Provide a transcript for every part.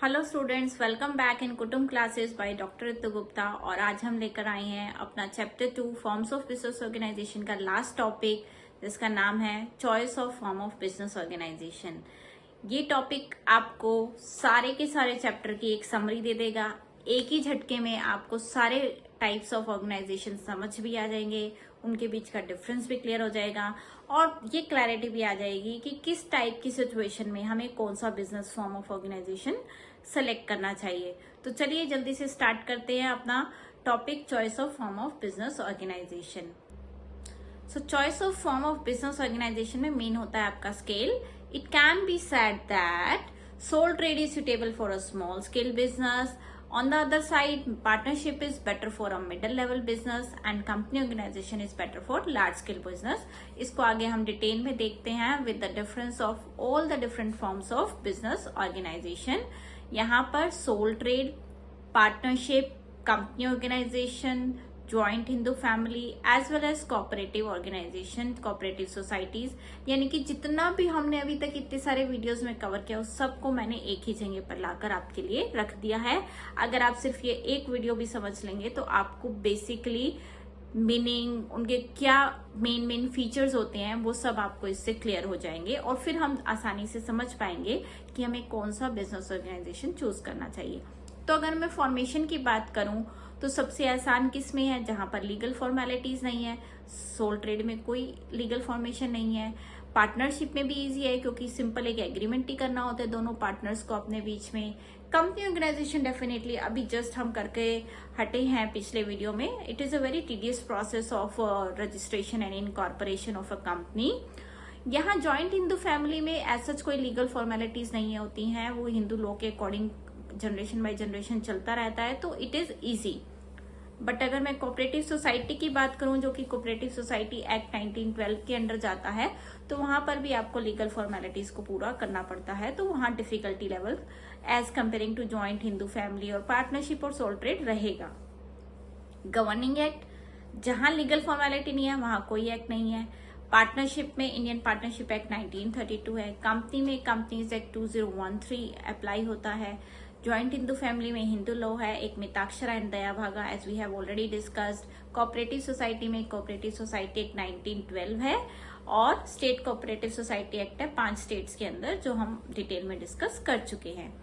Hello students, welcome back in Kutumb classes by doctor Ritu Gupta. और आज हम लेकर आए हैं अपना chapter 2 forms of business organization का लास्ट टॉपिक, जिसका नाम है choice of form of business organization. ये टॉपिक आपको सारे के सारे चैप्टर की एक समरी दे देगा। एक ही झटके में आपको सारे टाइप्स ऑफ ऑर्गेनाइजेशन समझ भी आ जाएंगे, उनके बीच का डिफरेंस भी क्लियर हो जाएगा और ये क्लैरिटी भी आ जाएगी कि किस टाइप की सिचुएशन में हमें कौन सा business form of organization select करना चाहिए। तो चलिए जल्दी से स्टार्ट करते हैं अपना topic, choice of form of business organization. So choice of form of business organization में मेन होता है आपका scale. It can be said that sole trade is suitable for a small scale business. On the other side, partnership is better for a middle level business and company organization is better for large scale business. इसको आगे हम detail में देखते हैं with the difference of all the different forms of business organization. यहाँ पर sole trade, partnership, company organization, joint Hindu family as well as cooperative organization, cooperative societies, यानी कि जितना भी हमने अभी तक इतने सारे वीडियोस में कवर किया उस सबको मैंने एक ही जगह पर लाकर आपके लिए रख दिया है। अगर आप सिर्फ ये एक वीडियो भी समझ लेंगे तो आपको बेसिकली मीनिंग, उनके क्या मेन फीचर्स होते हैं, वो सब आपको इससे क्लियर हो जाएंगे और फिर हम आसानी से समझ पाएंगे कि हमें कौन सा बिजनेस ऑर्गेनाइजेशन चूज करना चाहिए। तो अगर मैं फॉर्मेशन की बात करूं तो सबसे आसान किसमें है, जहां पर लीगल फॉर्मेलिटीज नहीं है। सोल ट्रेड में कोई लीगल फॉर्मेशन नहीं है। पार्टनरशिप में भी इजी है क्योंकि सिंपल एक एग्रीमेंट ही करना होता है दोनों पार्टनर्स को अपने बीच में। कंपनी ऑर्गेनाइजेशन डेफिनेटली अभी जस्ट हम करके हटे हैं पिछले वीडियो में। It is a very tedious process of registration and incorporation of a company. यहाँ ज्वाइंट हिंदू फैमिली में एज सच कोई लीगल फॉर्मेलिटीज नहीं होती हैं, वो हिंदू लॉ के अकॉर्डिंग जनरेशन बाय जनरेशन चलता रहता है, तो इट इज इजी। बट अगर मैं कोऑपरेटिव सोसाइटी की बात करूं, जो कि कोऑपरेटिव सोसाइटी एक्ट 1912 के अंडर जाता है, तो वहां पर भी आपको लीगल फॉर्मेलिटीज को पूरा करना पड़ता है। तो वहां difficulty level as comparing to joint Hindu family और पार्टनरशिप और सोल ट्रेड रहेगा। गवर्निंग एक्ट, जहां लीगल फॉर्मेलिटी नहीं है वहां कोई एक्ट नहीं है। पार्टनरशिप में इंडियन पार्टनरशिप एक्ट 1932 है। कंपनी में कंपनीज एक्ट 2013 अप्लाई होता है। ज्वाइंट हिंदू फैमिली में हिंदू लॉ है, एक Mitakshara and Dayabhaga as we have already discussed. Cooperative society में कोऑपरेटिव सोसाइटी एक्ट 1912 है और स्टेट कोऑपरेटिव सोसाइटी एक्ट है 5 स्टेट्स के अंदर, जो हम डिटेल में डिस्कस कर चुके हैं।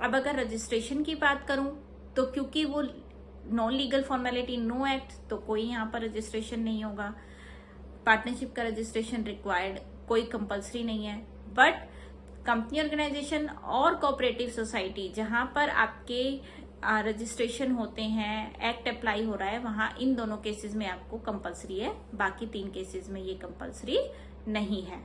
अब अगर रजिस्ट्रेशन की बात करूं तो क्योंकि वो non legal formality, no act, तो कोई यहाँ पर रजिस्ट्रेशन नहीं होगा। पार्टनरशिप का रजिस्ट्रेशन रिक्वायर्ड, कोई कंपल्सरी नहीं है। बट कंपनी ऑर्गेनाइजेशन और कोऑपरेटिव सोसाइटी, जहां पर आपके रजिस्ट्रेशन होते हैं, एक्ट अप्लाई हो रहा है, वहां इन दोनों केसेस में आपको कंपल्सरी है। बाकी 3 केसेस में ये कंपल्सरी नहीं है।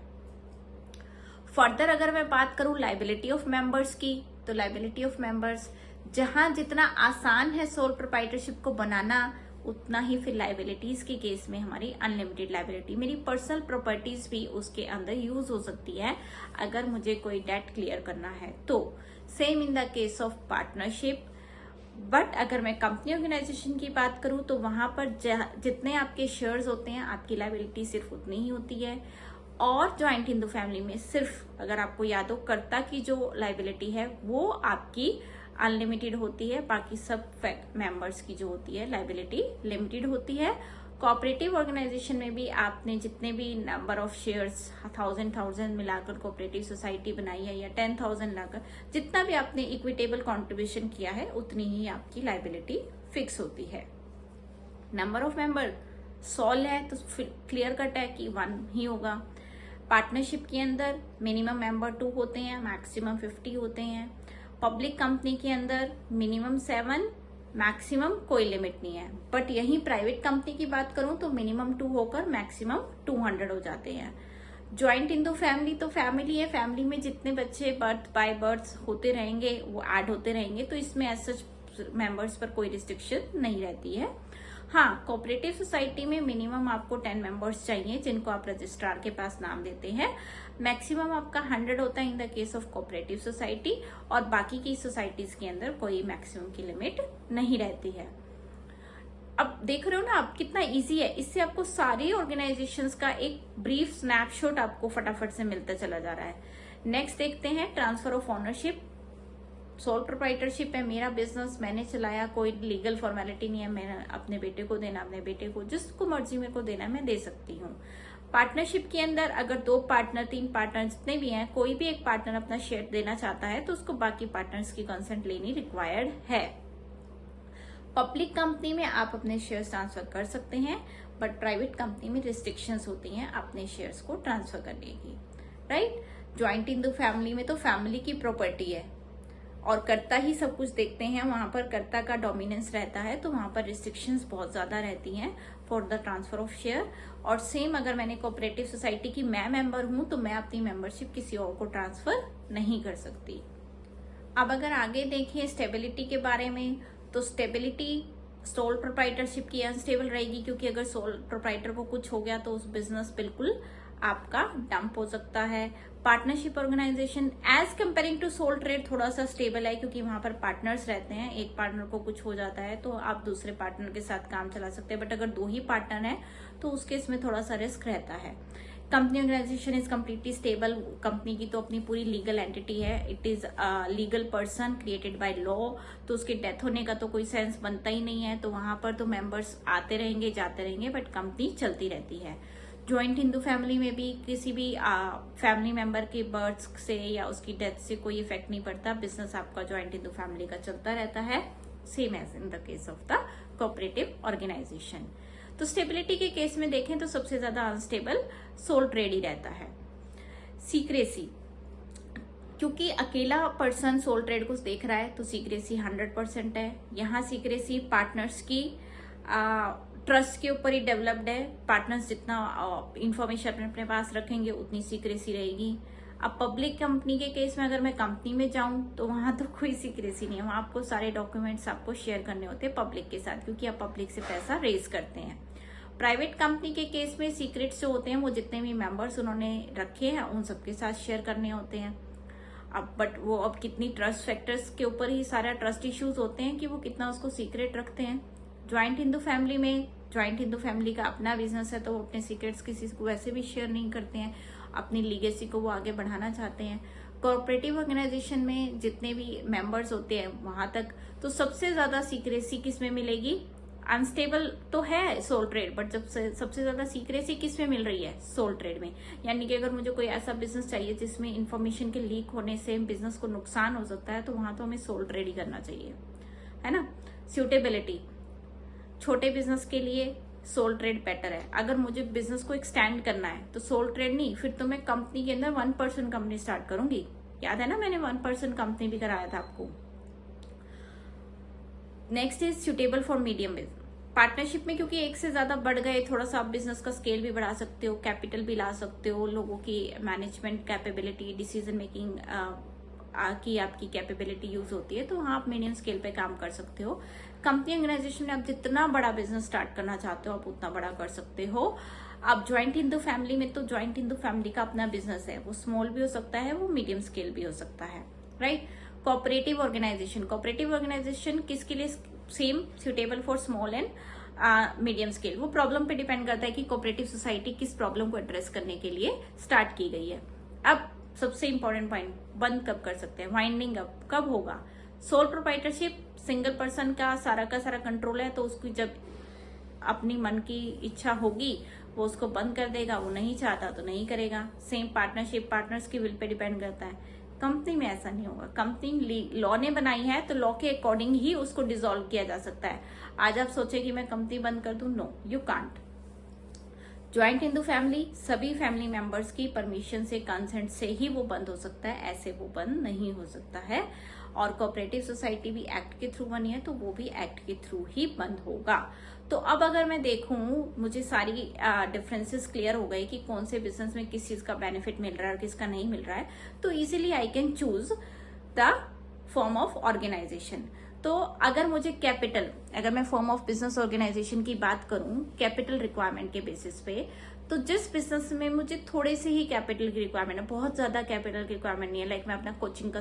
फर्दर अगर मैं बात करूं लायबिलिटी ऑफ मेंबर्स की, तो लायबिलिटी ऑफ मेंबर्स जहां जितना आसान है सोल प्रोप्राइटरशिप को बनाना, उतना ही फिर लायबिलिटीज के केस में हमारी अनलिमिटेड लायबिलिटी, मेरी पर्सनल प्रॉपर्टीज भी उसके अंदर यूज हो सकती है अगर मुझे कोई डेट क्लियर करना है तो। Same in the case of partnership. But अगर मैं कंपनी ऑर्गेनाइजेशन की बात करूं तो वहां पर जितने आपके शेयर्स होते हैं, आपकी लायबिलिटी सिर्फ उतनी ही होती है। और ज्वाइंट हिंदू फैमिली में सिर्फ, अगर आपको याद हो, कर्ता की जो लायबिलिटी है वो आपकी अनलिमिटेड होती है, बाकी सब मेंबर्स की जो होती है लायबिलिटी लिमिटेड होती है। कोऑपरेटिव ऑर्गेनाइजेशन में भी आपने जितने भी नंबर ऑफ शेयर्स 1000 मिलाकर कोऑपरेटिव सोसाइटी बनाई है या 10,000 लाकर, जितना भी आपने इक्विटेबल कंट्रीब्यूशन किया है उतनी ही आपकी लायबिलिटी फिक्स होती है। नंबर ऑफ मेंबर सोल है तो क्लियर कट है कि 1 ही होगा। पार्टनरशिप के अंदर मिनिमम मेंबर 2 होते हैं, मैक्सिमम 50 होते हैं। पब्लिक कंपनी के अंदर मिनिमम 7, मैक्सिमम कोई लिमिट नहीं है। बट यही प्राइवेट कंपनी की बात करूं तो मिनिमम 2 होकर मैक्सिमम 200 हो जाते हैं। ज्वाइंट हिंदू फैमिली तो फैमिली है, फैमिली में जितने बच्चे बर्थ बाय बर्थ होते रहेंगे वो ऐड होते रहेंगे, तो इसमें एज सच मेंबर्स पर कोई रिस्ट्रिक्शन नहीं रहती है। हाँ, कोऑपरेटिव सोसाइटी में मिनिमम आपको 10 मेंबर्स चाहिए जिनको आप रजिस्ट्रार के पास नाम देते हैं। मैक्सिमम आपका 100 होता है इन the case of cooperative society, और बाकी की सोसाइटीज के अंदर कोई मैक्सिमम की लिमिट नहीं रहती है। अब देख रहे हो ना आप कितना इजी है, इससे आपको सारी ऑर्गेनाइजेशंस का एक ब्रीफ स्नैपशॉट आपको फटाफट से मिलता चला जा रहा है। नेक्स्ट देखते हैं transfer of ownership. Sole proprietorship है, मेरा बिजनेस मैंने चलाया, कोई लीगल फॉर्मेलिटी नहीं है, मैंने अपने बेटे को देना, अपने बेटे को जिसको मर्जी मेरे को देना है मैं दे सकती हूँ। पार्टनरशिप के अंदर अगर 2 पार्टनर 3 पार्टनर जितने भी हैं, कोई भी एक पार्टनर अपना शेयर देना चाहता है तो उसको बाकी पार्टनर्स की कंसेंट लेनी रिक्वायर्ड है। पब्लिक कंपनी में आप अपने शेयर्स ट्रांसफर कर सकते हैं, बट प्राइवेट कंपनी में रिस्ट्रिक्शंस होती हैं अपने शेयर्स को ट्रांसफर करने की, right. Joint in the family में तो फैमिली की प्रॉपर्टी है और कर्ता ही सब कुछ देखते हैं, वहां पर कर्ता का डोमिनेंस रहता है, तो वहां पर रिस्ट्रिक्शंस बहुत ज्यादा रहती हैं for the transfer of share. और सेम अगर मैंने कोऑपरेटिव सोसाइटी की मैं मेंबर हूं तो मैं अपनी मेंबरशिप किसी और को ट्रांसफर नहीं कर सकती। अब अगर आगे देखें स्टेबिलिटी के बारे में, तो स्टेबिलिटी सोल प्रोप्राइटरशिप की अनस्टेबल रहेगी, क्योंकि अगर सोल प्रोप्राइटर को कुछ हो गया तो उस बिजनेस बिल्कुल आपका डंप हो सकता है। Partnership organization as comparing to sole trade थोड़ा सा स्टेबल है, क्योंकि वहां पर पार्टनर्स रहते हैं, एक पार्टनर को कुछ हो जाता है तो आप दूसरे पार्टनर के साथ काम चला सकते हैं, बट अगर 2 ही पार्टनर है तो उस केस में थोड़ा सा रिस्क रहता है। Company organization is completely stable, company की तो अपनी पूरी लीगल एंटिटी है, it is legal person created by law, तो उसकी डेथ होने का तो कोई सेंस बनता ही नहीं है, तो वहां पर तो मेंबर्स आते रहेंगे जाते रहेंगे, बट कंपनी चलती रहती है। ज्वाइंट हिंदू फैमिली में भी किसी भी फैमिली मेंबर के बर्थ से या उसकी डेथ से कोई इफेक्ट नहीं पड़ता, बिजनेस आपका ज्वाइंट हिंदू फैमिली का चलता रहता है, same as in the case of the cooperative organization. तो स्टेबिलिटी के केस में देखें तो सबसे ज्यादा अनस्टेबल सोल ट्रेड ही रहता है। सीक्रेसी, क्योंकि अकेला पर्सन सोल ट्रेड को देख रहा है तो सीक्रेसी 100% है। यहाँ सीक्रेसी पार्टनर्स की ट्रस्ट के ऊपर ही डेवलप्ड है, पार्टनर्स जितना इंफॉर्मेशन अपने पास रखेंगे उतनी सीक्रेसी रहेगी। अब पब्लिक कंपनी के केस में अगर मैं कंपनी में जाऊं तो वहां तो कोई सीक्रेसी नहीं है, वहां आपको सारे डॉक्यूमेंट्स आपको शेयर करने होते हैं पब्लिक के साथ, क्योंकि आप पब्लिक से पैसा रेज करते हैं। प्राइवेट कंपनी के केस में सीक्रेट्स जो होते हैं वो जितने भी मेंबर्स उन्होंने रखे हैं उन सबके साथ शेयर करने होते हैं। अब बट वो अब कितनी ट्रस्ट फैक्टर्स के ऊपर ही सारा ट्रस्ट इश्यूज होते हैं कि वो कितना उसको सीक्रेट रखते हैं। ज्वाइंट हिंदू फैमिली में, ज्वाइंट हिंदू फैमिली का अपना बिजनेस है तो वो अपने सीक्रेट्स किसी को वैसे भी शेयर नहीं करते हैं, अपनी लीगेसी को वो आगे बढ़ाना चाहते हैं। कोऑपरेटिव ऑर्गेनाइजेशन में जितने भी मेंबर्स होते हैं वहां तक तो सबसे ज्यादा सीक्रेसी किस में मिलेगी? अनस्टेबल तो है सोल ट्रेड, बट जब सबसे ज्यादा सीक्रेसी किस में मिल रही है? सोल ट्रेड में। यानी कि अगर मुझे कोई ऐसा बिजनेस चाहिए जिसमें इंफॉर्मेशन के लीक होने से बिजनेस को नुकसान हो सकता है तो वहां तो हमें सोल ट्रेड ही करना चाहिए, है ना। सूटेबिलिटी, छोटे बिजनेस के लिए सोल ट्रेड बेटर है। अगर मुझे बिजनेस को एक्सटेंड करना है तो सोल ट्रेड नहीं, फिर तो मैं कंपनी के अंदर 1% कंपनी स्टार्ट करूंगी। याद है ना, मैंने 1% कंपनी भी कराया था आपको। Next is suitable for medium business. Partnership में क्योंकि एक से ज्यादा बढ़ गए, थोड़ा सा आप बिजनेस का स्केल भी बढ़ा सकते हो, कैपिटल भी ला सकते हो, लोगों की मैनेजमेंट कैपेबिलिटी, डिसीजन मेकिंग की आपकी कैपेबिलिटी यूज होती है, तो वहां आप मीडियम स्केल पे काम कर सकते हो। कंपनी ऑर्गेनाइजेशन में आप जितना बड़ा बिजनेस स्टार्ट करना चाहते हो आप उतना बड़ा कर सकते हो। अब ज्वाइंट हिंदू फैमिली में तो ज्वाइंट हिंदू फैमिली का अपना बिजनेस है, वो स्मॉल भी हो सकता है, वो मीडियम स्केल भी हो सकता है, right. Cooperative organization, cooperative organization किसके लिए? Same, suitable for small and medium scale. वो प्रॉब्लम पे डिपेंड करता है कि कोऑपरेटिव सोसाइटी किस प्रॉब्लम को एड्रेस करने के लिए स्टार्ट की गई है। अब सबसे इंपॉर्टेंट पॉइंट, बंद कब कर सकते हैं? वाइंडिंग अप कब होगा? सोल प्रोप्राइटरशिप सिंगल पर्सन का सारा कंट्रोल है, तो उसकी जब अपनी मन की इच्छा होगी वो उसको बंद कर देगा, वो नहीं चाहता तो नहीं करेगा। सेम पार्टनरशिप पार्टनर्स की विल पे डिपेंड करता है। कंपनी में ऐसा नहीं होगा, कंपनी लॉ ने बनाई है तो लॉ के अकॉर्डिंग ही उसको डिसॉल्व किया जा सकता है। आज आप सोचे कि मैं कंपनी बंद कर दूं, no you can't. Joint Hindu family, सभी फैमिली मेंबर्स की परमिशन से, कंसेंट से ही वो बंद हो सकता है, ऐसे वो बंद नहीं हो सकता है। और कोऑपरेटिव सोसाइटी भी एक्ट के थ्रू बनी है तो वो भी एक्ट के थ्रू ही बंद होगा। तो अब अगर मैं देखूं, मुझे सारी डिफरेंसेस क्लियर हो गए कि कौन से बिजनेस में किस चीज का बेनिफिट मिल रहा है और किसका नहीं मिल रहा है, तो easily I can choose the form of organization. तो अगर मुझे कैपिटल, अगर मैं फॉर्म ऑफ बिजनेस ऑर्गेनाइजेशन की बात करूं कैपिटल रिक्वायरमेंट के बेसिस पे, तो जिस बिजनेस में मुझे थोड़े से ही कैपिटल की रिक्वायरमेंट है, बहुत ज्यादा कैपिटल की रिक्वायरमेंट नहीं है, लाइक मैं अपना कोचिंग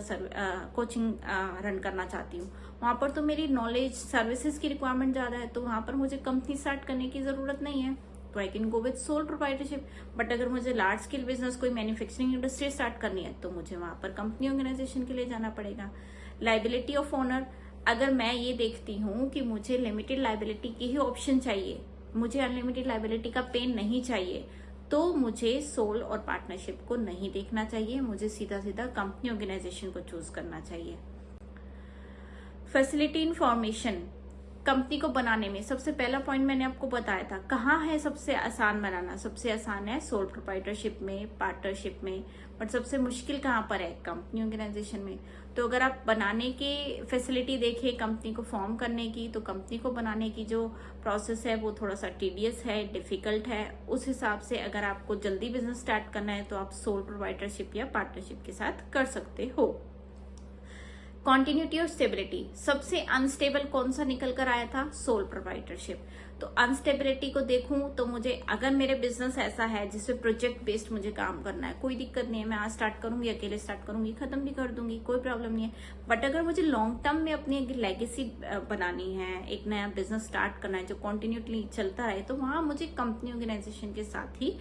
रन करना चाहती हूँ, वहां पर तो मेरी नॉलेज सर्विसेज की रिक्वायरमेंट ज्यादा है, तो वहां पर मुझे कंपनी स्टार्ट करने की जरूरत नहीं है, तो I can go with sole proprietorship. But अगर मुझे लार्ज स्केल बिजनेस कोई मैन्युफैक्चरिंग इंडस्ट्री स्टार्ट करनी है तो मुझे वहां पर कंपनी ऑर्गेनाइजेशन के लिए जाना पड़ेगा। लाइबिलिटी ऑफ ओनर, अगर मैं ये देखती हूँ कि मुझे लिमिटेड लाइबिलिटी की ही ऑप्शन चाहिए, मुझे अनलिमिटेड लाइबिलिटी का पेन नहीं चाहिए, तो मुझे सोल और पार्टनरशिप को नहीं देखना चाहिए, मुझे सीधा सीधा कंपनी ऑर्गेनाइजेशन को चूज करना चाहिए। फैसिलिटी इन्फॉर्मेशन, कंपनी को बनाने में सबसे पहला पॉइंट मैंने आपको बताया था, कहाँ है सबसे आसान बनाना, सबसे आसान है सोल प्रोप्राइटरशिप में, पार्टनरशिप में, बट सबसे मुश्किल कहाँ पर है, कंपनी ऑर्गेनाइजेशन में। तो अगर आप बनाने की फैसिलिटी देखें कंपनी को फॉर्म करने की, तो कंपनी को बनाने की जो प्रोसेस है वो थोड़ा सा टीडियस है, डिफिकल्ट है। उस हिसाब से अगर आपको जल्दी बिजनेस स्टार्ट करना है तो आप सोल प्रोप्राइटरशिप या पार्टनरशिप के साथ कर सकते हो। कॉन्टिन्यूटी और स्टेबिलिटी, सबसे अनस्टेबल कौन सा निकल कर आया था, सोल प्रोप्राइटरशिप। तो अनस्टेबिलिटी को देखूं तो मुझे, अगर मेरे बिजनेस ऐसा है जिसमें प्रोजेक्ट बेस्ड मुझे काम करना है, कोई दिक्कत नहीं है, मैं आज स्टार्ट करूंगी, अकेले स्टार्ट करूंगी, खत्म भी कर दूंगी, कोई प्रॉब्लम नहीं है। बट अगर मुझे लॉन्ग टर्म में अपनी एक लेगेसी बनानी है, एक नया बिजनेस स्टार्ट करना है जो कॉन्टिन्यूटली चलता रहे, तो वहां मुझे कंपनी ऑर्गेनाइजेशन के साथ ही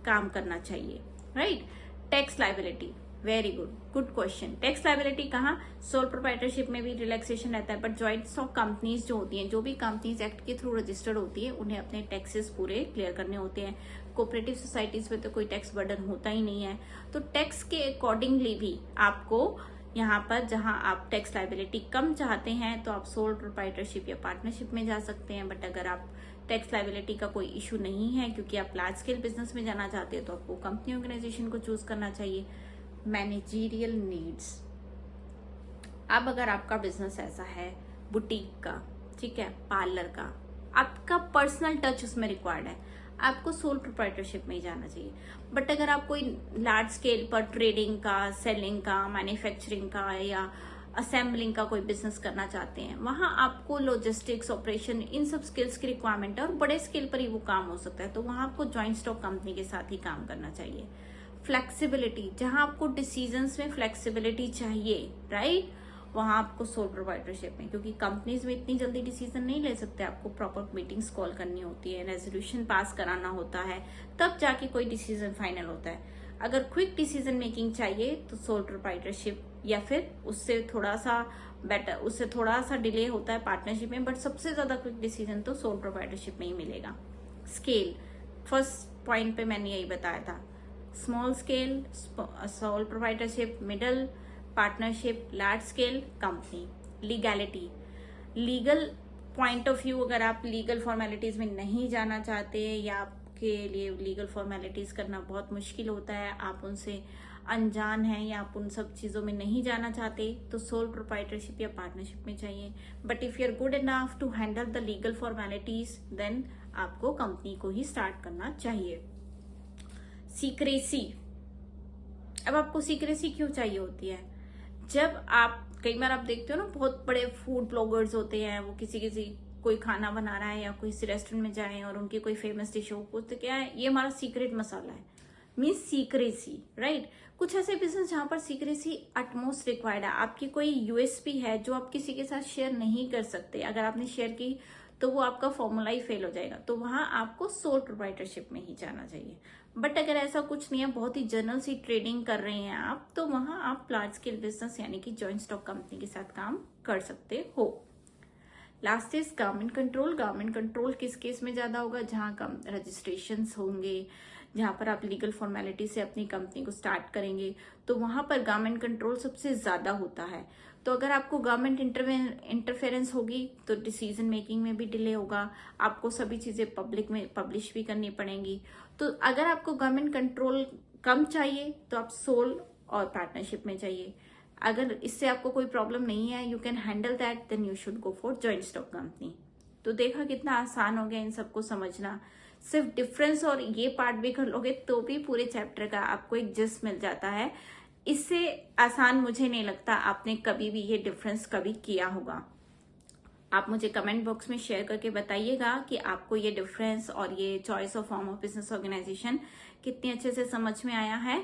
काम करना चाहिए, right. Tax liability, very good question. Tax liability कहाँ, सोल प्रोप्राइटरशिप में भी रिलैक्सेशन रहता है, बट जॉइंट स्टॉक कंपनीज जो होती हैं, जो भी कंपनीज एक्ट के थ्रू रजिस्टर्ड होती है, उन्हें अपने टैक्सेस पूरे क्लियर करने होते हैं। कोऑपरेटिव सोसाइटीज में तो कोई टैक्स बर्डन होता ही नहीं है, तो टैक्स के अकॉर्डिंगली भी आपको यहाँ पर, जहां आप टैक्स लाइबिलिटी कम चाहते हैं तो आप सोल प्रोप्राइटरशिप या पार्टनरशिप में जा सकते हैं। बट अगर आप टैक्स लाइबिलिटी का कोई इशू नहीं है, क्योंकि आप लार्ज स्केल बिजनेस में जाना चाहते हैं, तो आपको कंपनी ऑर्गेनाइजेशन को चूज करना चाहिए। मैनेजरियल नीड्स, अब अगर आपका बिजनेस ऐसा है बुटीक का, ठीक है, पार्लर का, आपका पर्सनल टच उसमें रिक्वायर्ड है, आपको सोल प्रोप्राइटरशिप में ही जाना चाहिए। बट अगर आप कोई लार्ज स्केल पर ट्रेडिंग का, सेलिंग का, मैन्युफैक्चरिंग का या असेंबलिंग का कोई बिजनेस करना चाहते हैं, वहां आपको लॉजिस्टिक्स, ऑपरेशन, इन सब स्किल्स की रिक्वायरमेंट है और बड़े स्केल पर ही वो काम हो सकता है, तो वहां आपको जॉइंट स्टॉक कंपनी के साथ ही काम करना चाहिए। फ्लेक्सिबिलिटी, जहां आपको डिसीजंस में फ्लेक्सिबिलिटी चाहिए, राइट, वहां आपको सोल प्रोप्राइटरशिप में, क्योंकि कंपनीज में इतनी जल्दी डिसीजन नहीं ले सकते, आपको प्रॉपर मीटिंग्स कॉल करनी होती है, रेजोल्यूशन पास कराना होता है, तब जाके कोई डिसीजन फाइनल होता है। अगर क्विक डिसीजन मेकिंग चाहिए तो सोल प्रोप्राइटरशिप, या फिर उससे थोड़ा सा बेटर, उससे थोड़ा सा डिले होता है पार्टनरशिप में, बट सबसे ज्यादा क्विक डिसीजन तो सोल प्रोप्राइटरशिप में ही मिलेगा। स्केल, फर्स्ट पॉइंट पे मैंने यही बताया था, small scale sole proprietorship, middle partnership, large scale company. Legality, legal point of view, अगर आप लीगल फॉर्मेलिटीज में नहीं जाना चाहते या आपके लिए लीगल फॉर्मेलिटीज करना बहुत मुश्किल होता है, आप उनसे अनजान हैं या आप उन सब चीजों में नहीं जाना चाहते, तो सोल प्रोप्राइटरशिप या पार्टनरशिप में चाहिए। But if you are good enough to handle the legal formalities, then आपको कंपनी को ही स्टार्ट करना चाहिए। सीक्रेसी, अब आपको सीक्रेसी क्यों चाहिए होती है, जब आप, कई बार आप देखते हो ना, बहुत बड़े फूड ब्लॉगर्स होते हैं, वो किसी कोई खाना बना रहा है या कोई रेस्टोरेंट में जाए और उनकी कोई फेमस डिश हो, तो क्या है, ये हमारा सीक्रेट मसाला है, मीन्स सीक्रेसी, राइट। कुछ ऐसे बिजनेस जहां पर सीक्रेसी अटमोस्ट रिक्वायर्ड है, आपकी कोई यूएसपी है जो आप किसी के साथ शेयर नहीं कर सकते, अगर आपने शेयर की तो वो आपका फॉर्मूला ही फेल हो जाएगा, तो वहां आपको सोल प्रोप्राइटरशिप में ही जाना चाहिए। बट अगर ऐसा कुछ नहीं है, बहुत ही जनरल सी ट्रेडिंग कर रहे हैं आप, तो वहां आप लार्ज स्केल बिजनेस यानी कि जॉइंट स्टॉक कंपनी के साथ काम कर सकते हो। Last is government control. Government control किस केस में ज्यादा होगा, जहां कम रजिस्ट्रेशन होंगे, जहां पर आप लीगल फॉर्मेलिटी से अपनी कंपनी को स्टार्ट करेंगे, तो वहां पर गवर्नमेंट कंट्रोल सबसे ज्यादा होता है। तो अगर आपको गवर्नमेंट इंटरफेरेंस होगी तो डिसीजन मेकिंग में भी डिले होगा, आपको सभी चीजें पब्लिक में पब्लिश भी करनी पड़ेंगी। तो अगर आपको गवर्नमेंट कंट्रोल कम चाहिए तो आप सोल और पार्टनरशिप में चाहिए। अगर इससे आपको कोई प्रॉब्लम नहीं है, you can handle that, then you should go for joint stock company. तो देखा कितना आसान हो गया इन सबको समझना, सिर्फ डिफरेंस और ये पार्ट भी कर लोगे तो भी पूरे चैप्टर का आपको एक जिस्ट मिल जाता है। इससे आसान मुझे नहीं लगता आपने कभी भी ये डिफरेंस कभी किया होगा। आप मुझे कमेंट बॉक्स में शेयर करके बताइएगा कि आपको ये डिफरेंस और ये choice of form of business organization कितनी अच्छे से समझ में आया है,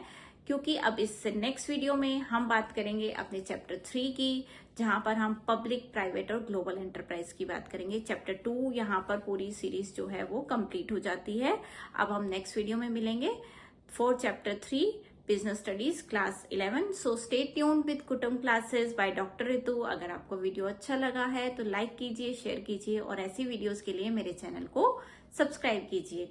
क्योंकि अब इस नेक्स्ट वीडियो में हम बात करेंगे अपने चैप्टर 3 की, जहां पर हम पब्लिक, प्राइवेट और ग्लोबल एंटरप्राइज की बात करेंगे। चैप्टर 2 यहाँ पर पूरी सीरीज जो है वो कंप्लीट हो जाती है। अब हम नेक्स्ट वीडियो में मिलेंगे for chapter 3 business studies class 11। So stay tuned with कुटुम क्लासेस बाय डॉक्टर रितु। अगर आपको वीडियो अच्छा लगा है तो लाइक कीजिए, शेयर कीजिए और ऐसी वीडियोस के लिए मेरे चैनल को सब्सक्राइब कीजिए।